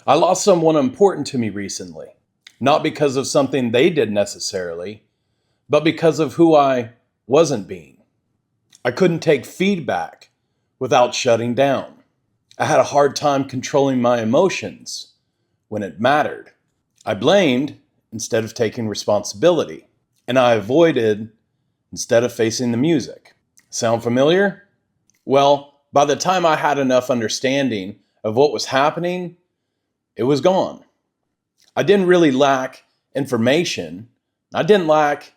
I lost someone important to me recently, not because of something they did necessarily, but because of who I wasn't being. I couldn't take feedback without shutting down. I had a hard time controlling my emotions when it mattered. I blamed instead of taking responsibility, and I avoided instead of facing the music. Sound familiar? Well, by the time I had enough understanding of what was happening, it was gone. I didn't really lack information. I didn't lack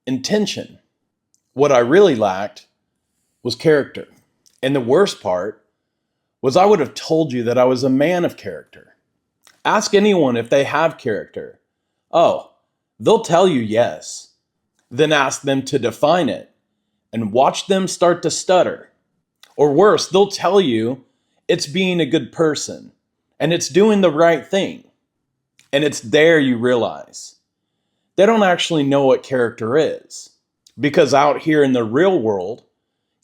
intention. What I really lacked was character. And the worst part was I would have told you that I was a man of character. Ask anyone if they have character. Oh, they'll tell you yes. Then ask them to define it and watch them start to stutter. Or worse, they'll tell you it's being a good person and it's doing the right thing. And it's there you realize they don't actually know what character is. Because out here in the real world,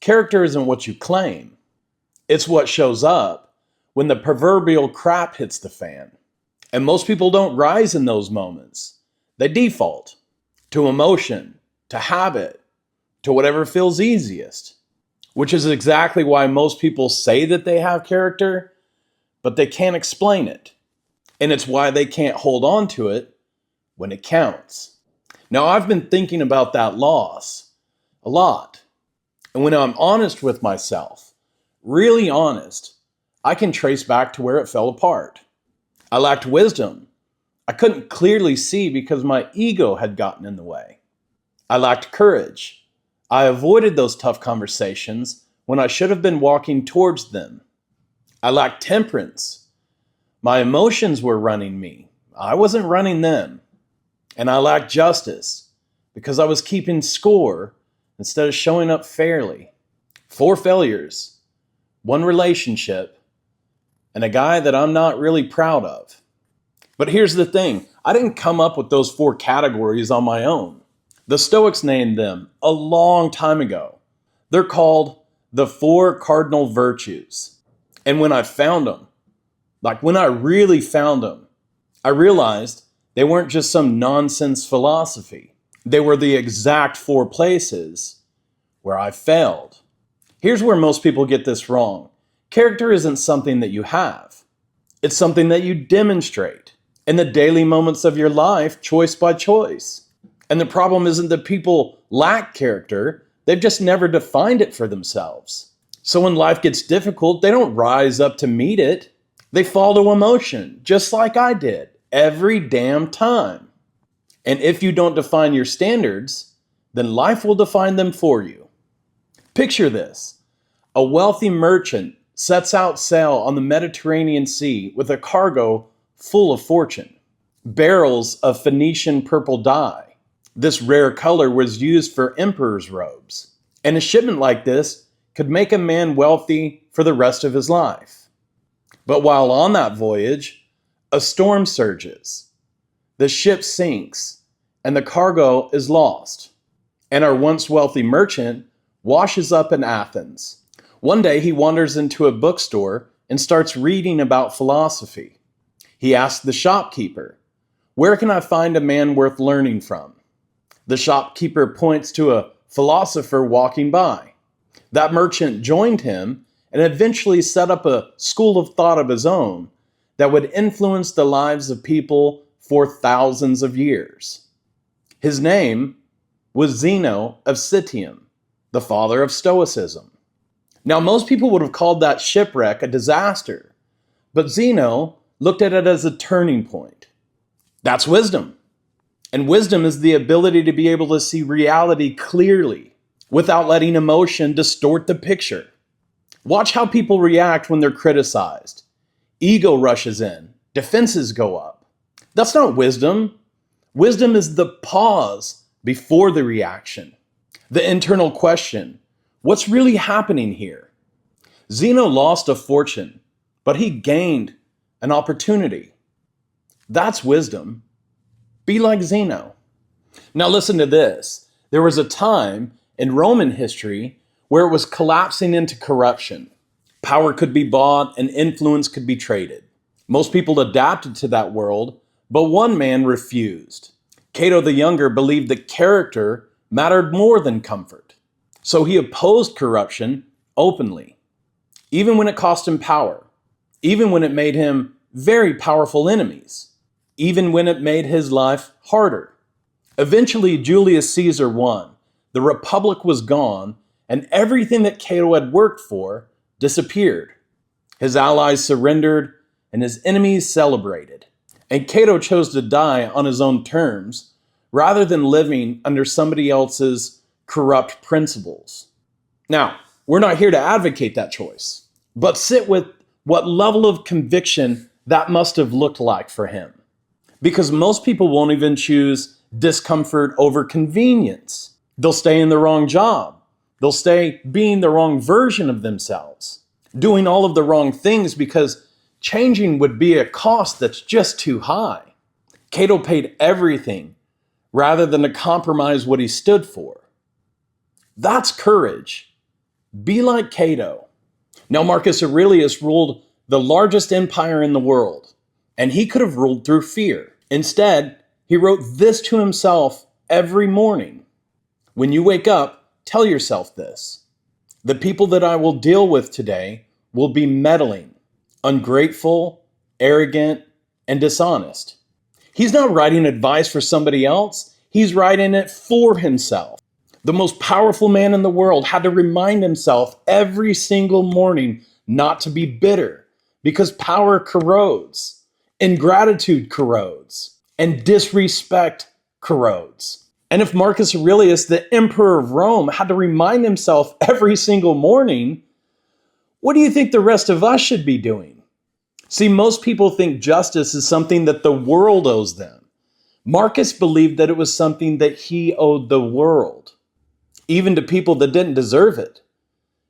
character isn't what you claim. It's what shows up when the proverbial crap hits the fan. And most people don't rise in those moments. They default to emotion, to habit, to whatever feels easiest. Which is exactly why most people say that they have character, but they can't explain it. And it's why they can't hold on to it when it counts. Now, I've been thinking about that loss a lot. And when I'm honest with myself, really honest, I can trace back to where it fell apart. I lacked wisdom. I couldn't clearly see because my ego had gotten in the way. I lacked courage. I avoided those tough conversations when I should have been walking towards them. I lacked temperance. My emotions were running me. I wasn't running them. And I lacked justice because I was keeping score instead of showing up fairly. 4 failures, 1 relationship, and a guy that I'm not really proud of. But here's the thing. I didn't come up with those 4 categories on my own. The Stoics named them a long time ago. They're called the 4 cardinal virtues. And when I found them, like when I really found them, I realized they weren't just some nonsense philosophy. They were the exact 4 places where I failed. Here's where most people get this wrong. Character isn't something that you have. It's something that you demonstrate in the daily moments of your life, choice by choice. And the problem isn't that people lack character. They've just never defined it for themselves. So when life gets difficult, they don't rise up to meet it. They fall to emotion, just like I did, every damn time. And if you don't define your standards, then life will define them for you. Picture this. A wealthy merchant sets out sail on the Mediterranean Sea with a cargo full of fortune. Barrels of Phoenician purple dye. This rare color was used for emperor's robes. And a shipment like this could make a man wealthy for the rest of his life. But while on that voyage, a storm surges. The ship sinks, and the cargo is lost. And our once wealthy merchant washes up in Athens. One day he wanders into a bookstore and starts reading about philosophy. He asks the shopkeeper, "Where can I find a man worth learning from?" The shopkeeper points to a philosopher walking by. That merchant joined him and eventually set up a school of thought of his own that would influence the lives of people for thousands of years. His name was Zeno of Citium, the father of Stoicism. Now, most people would have called that shipwreck a disaster, but Zeno looked at it as a turning point. That's wisdom. And wisdom is the ability to be able to see reality clearly without letting emotion distort the picture. Watch how people react when they're criticized. Ego rushes in. Defenses go up. That's not wisdom. Wisdom is the pause before the reaction. The internal question, what's really happening here? Zeno lost a fortune, but he gained an opportunity. That's wisdom. Be like Zeno. Now listen to this. There was a time in Roman history where it was collapsing into corruption. Power could be bought and influence could be traded. Most people adapted to that world, but one man refused. Cato the Younger believed that character mattered more than comfort. So he opposed corruption openly, even when it cost him power, even when it made him very powerful enemies, even when it made his life harder. Eventually, Julius Caesar won. The Republic was gone, and everything that Cato had worked for disappeared. His allies surrendered, and his enemies celebrated. And Cato chose to die on his own terms, rather than living under somebody else's corrupt principles. Now, we're not here to advocate that choice, but sit with what level of conviction that must have looked like for him. Because most people won't even choose discomfort over convenience. They'll stay in the wrong job. They'll stay being the wrong version of themselves, doing all of the wrong things because changing would be a cost that's just too high. Cato paid everything rather than to compromise what he stood for. That's courage. Be like Cato. Now, Marcus Aurelius ruled the largest empire in the world, and he could have ruled through fear. Instead, he wrote this to himself every morning. When you wake up, tell yourself this: the people that I will deal with today will be meddling, ungrateful, arrogant, and dishonest. He's not writing advice for somebody else. He's writing it for himself. The most powerful man in the world had to remind himself every single morning not to be bitter, because power corrodes, ingratitude corrodes, and disrespect corrodes. And if Marcus Aurelius, the emperor of Rome, had to remind himself every single morning, what do you think the rest of us should be doing? See, most people think justice is something that the world owes them. Marcus believed that it was something that he owed the world, even to people that didn't deserve it,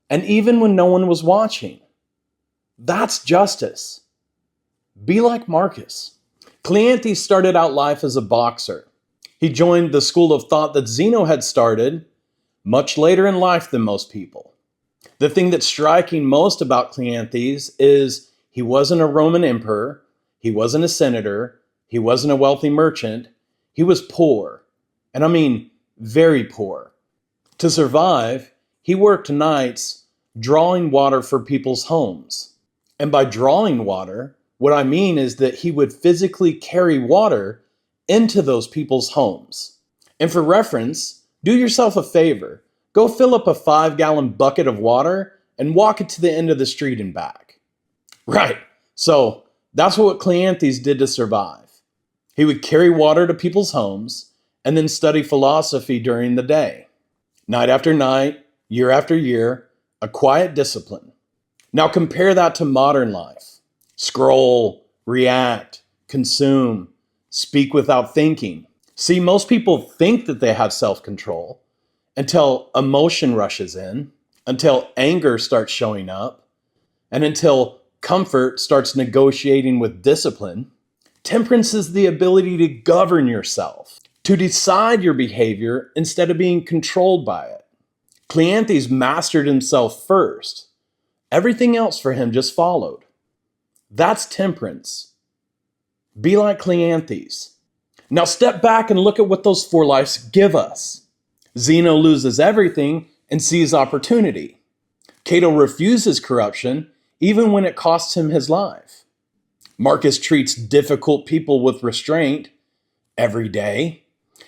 and even when no one was watching. That's justice. Be like Marcus. Cleanthes started out life as a boxer. He joined the school of thought that Zeno had started much later in life than most people. The thing that's striking most about Cleanthes is he wasn't a Roman emperor, he wasn't a senator, he wasn't a wealthy merchant, he was poor. And I mean very poor. To survive, he worked nights drawing water for people's homes. And by drawing water, what I mean is that he would physically carry water into those people's homes. And for reference, do yourself a favor. Go fill up a 5-gallon bucket of water and walk it to the end of the street and back. Right, so that's what Cleanthes did to survive. He would carry water to people's homes and then study philosophy during the day. Night after night, year after year, a quiet discipline. Now compare that to modern life. Scroll, react, consume, speak without thinking. See, most people think that they have self-control until emotion rushes in, until anger starts showing up, and until comfort starts negotiating with discipline. Temperance is the ability to govern yourself, to decide your behavior instead of being controlled by it. Cleanthes mastered himself first. Everything else for him just followed. That's temperance. Be like Cleanthes. Now step back and look at what those 4 lives give us. Zeno loses everything and sees opportunity. Cato refuses corruption even when it costs him his life. Marcus treats difficult people with restraint every day.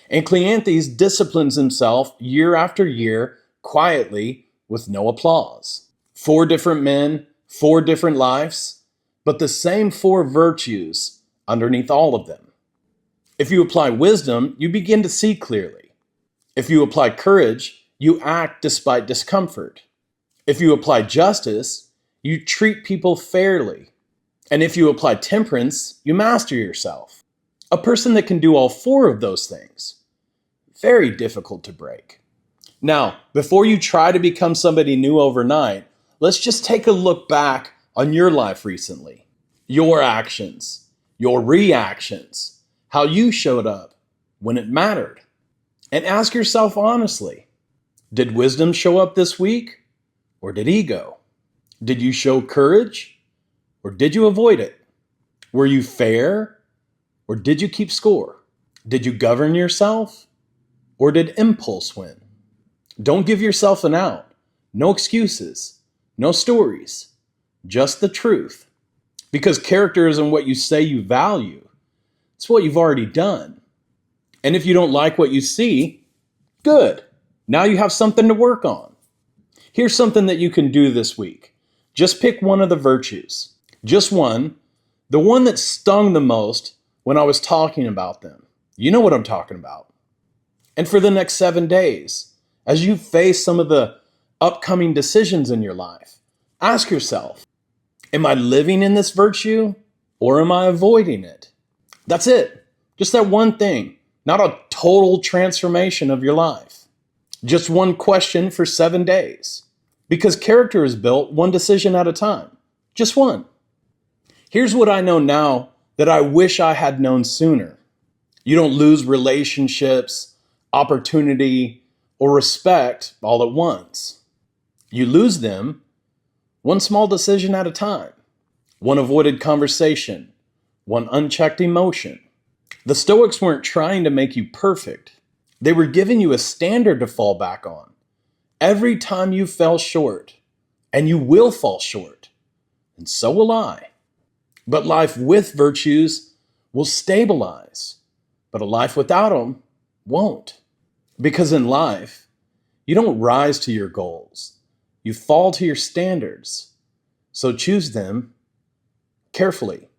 And Cleanthes disciplines himself year after year quietly with no applause. 4 different men, 4 different lives, but the same 4 virtues underneath all of them. If you apply wisdom, you begin to see clearly. If you apply courage, you act despite discomfort. If you apply justice, you treat people fairly. And if you apply temperance, you master yourself. A person that can do all 4 of those things, very difficult to break. Now, before you try to become somebody new overnight, let's just take a look back on your life recently. Your actions, your reactions, how you showed up when it mattered. And ask yourself honestly, did wisdom show up this week, or did ego? Did you show courage, or did you avoid it? Were you fair, or did you keep score? Did you govern yourself, or did impulse win? Don't give yourself an out. No excuses, no stories, just the truth. Because character isn't what you say you value. It's what you've already done. And if you don't like what you see, good. Now you have something to work on. Here's something that you can do this week. Just pick one of the virtues. Just one. The one that stung the most when I was talking about them. You know what I'm talking about. And for the next 7 days, as you face some of the upcoming decisions in your life, ask yourself, am I living in this virtue or am I avoiding it? That's it. Just that one thing, not a total transformation of your life. Just one question for 7 days. Because character is built one decision at a time. Just one. Here's what I know now that I wish I had known sooner. You don't lose relationships, opportunity, or respect all at once. You lose them one small decision at a time. One avoided conversation, one unchecked emotion. The Stoics weren't trying to make you perfect. They were giving you a standard to fall back on. Every time you fell short, and you will fall short, and so will I. But life with virtues will stabilize, but a life without them won't. Because in life, you don't rise to your goals. You fall to your standards. So choose them carefully.